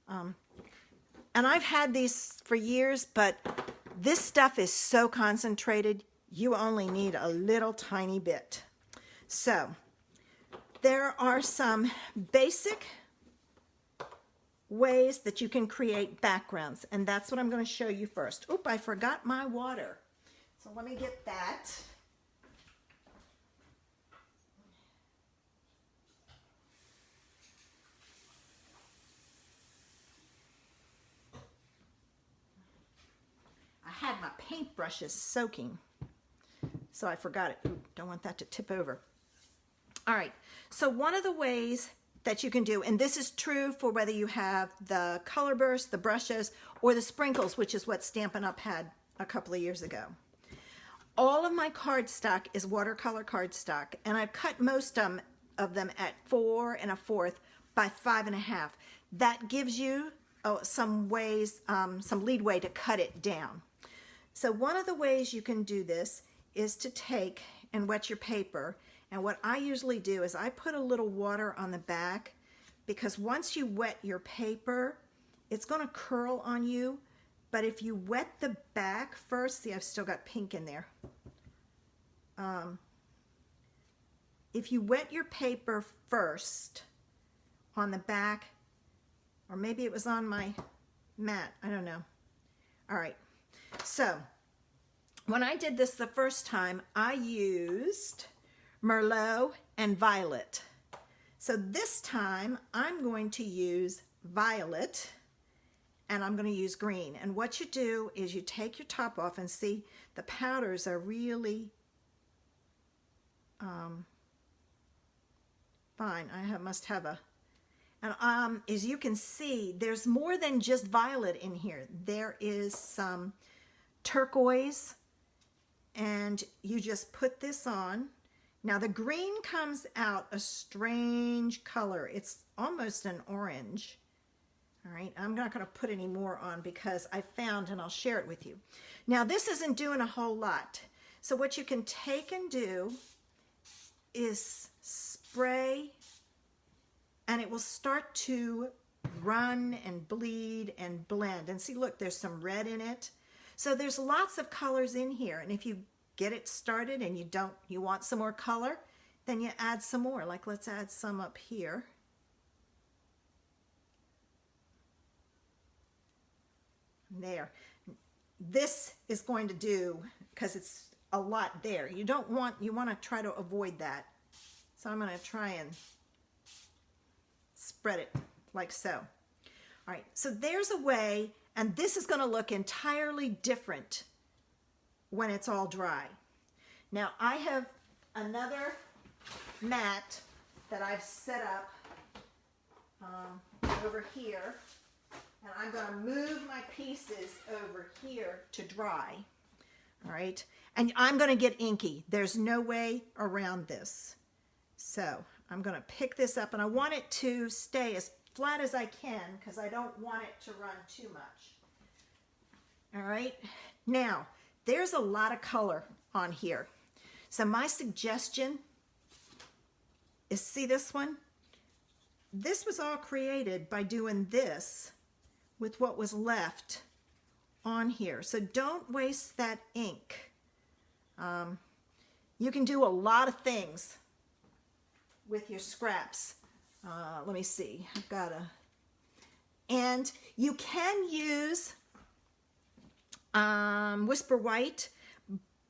And I've had these for years, but this stuff is so concentrated, you only need a little tiny bit. So there are some basic ways that you can create backgrounds, and that's what I'm going to show you first. Oop, I forgot my water. So let me get that. I had my paintbrushes soaking, so I forgot it. Ooh, don't want that to tip over. All right, so one of the ways that you can do, and this is true for whether you have the color burst, the brushes, or the sprinkles, which is what Stampin' Up! Had a couple of years ago. All of my cardstock is watercolor cardstock, and I've cut most of them at 4 1/4 by 5 1/2. That gives you some ways, some leadway to cut it down. So one of the ways you can do this is to take and wet your paper. And what I usually do is I put a little water on the back, because once you wet your paper, it's going to curl on you. But if you wet the back first, see, I've still got pink in there. If you wet your paper first on the back, or maybe it was on my mat, I don't know. All right, so when I did this the first time, I used Merlot and Violet. So this time I'm going to use Violet, and I'm going to use green. And what you do is you take your top off, and see the powders are really fine. I must have a, and as you can see, there's more than just violet in here. There is some turquoise, and you just put this on. Now the green comes out a strange color. It's almost an orange. All right, I'm not going to put any more on because I found, and I'll share it with you. Now this isn't doing a whole lot. So what you can take and do is spray, and it will start to run and bleed and blend. And see, look, there's some red in it. So there's lots of colors in here, and if you get it started and you want some more color, then you add some more. Like, let's add some up here. There. This is going to do, because it's a lot there. You want to try to avoid that. So I'm going to try and spread it like so. All right, so there's a way, and this is going to look entirely different when it's all dry. Now I have another mat that I've set up over here, and I'm going to move my pieces over here to dry. All right, and I'm going to get inky. There's no way around this. So I'm going to pick this up, and I want it to stay as flat as I can because I don't want it to run too much. All right, now there's a lot of color on here. So my suggestion is, see this one? This was all created by doing this with what was left on here. So don't waste that ink. You can do a lot of things with your scraps. Let me see, I've got and you can use Whisper White,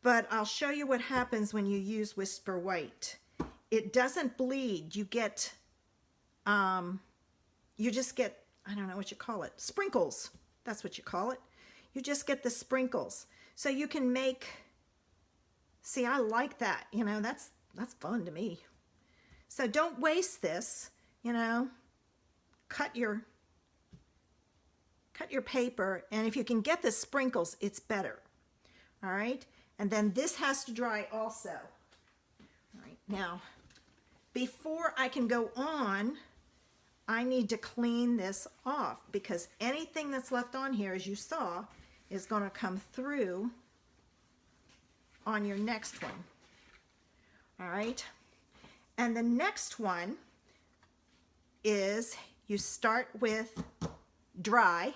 but I'll show you what happens when you use Whisper White. It doesn't bleed. You get, you just get, I don't know what you call it, sprinkles. That's what you call it. You just get the sprinkles. So you can make, see, I like that, you know, that's fun to me. So don't waste this, you know, cut your paper, and if you can get the sprinkles, it's better. All right, and then this has to dry also. All right, now before I can go on, I need to clean this off, because anything that's left on here, as you saw, is going to come through on your next one. All right, and the next one is, you start with dry.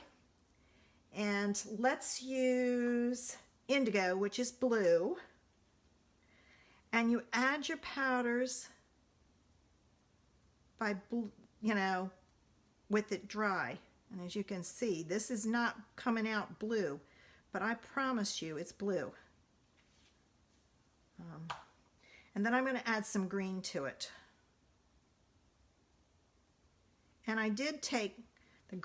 And let's use indigo, which is blue. And you add your powders by, with it dry. And as you can see, this is not coming out blue, but I promise you it's blue. And then I'm going to add some green to it. And I did take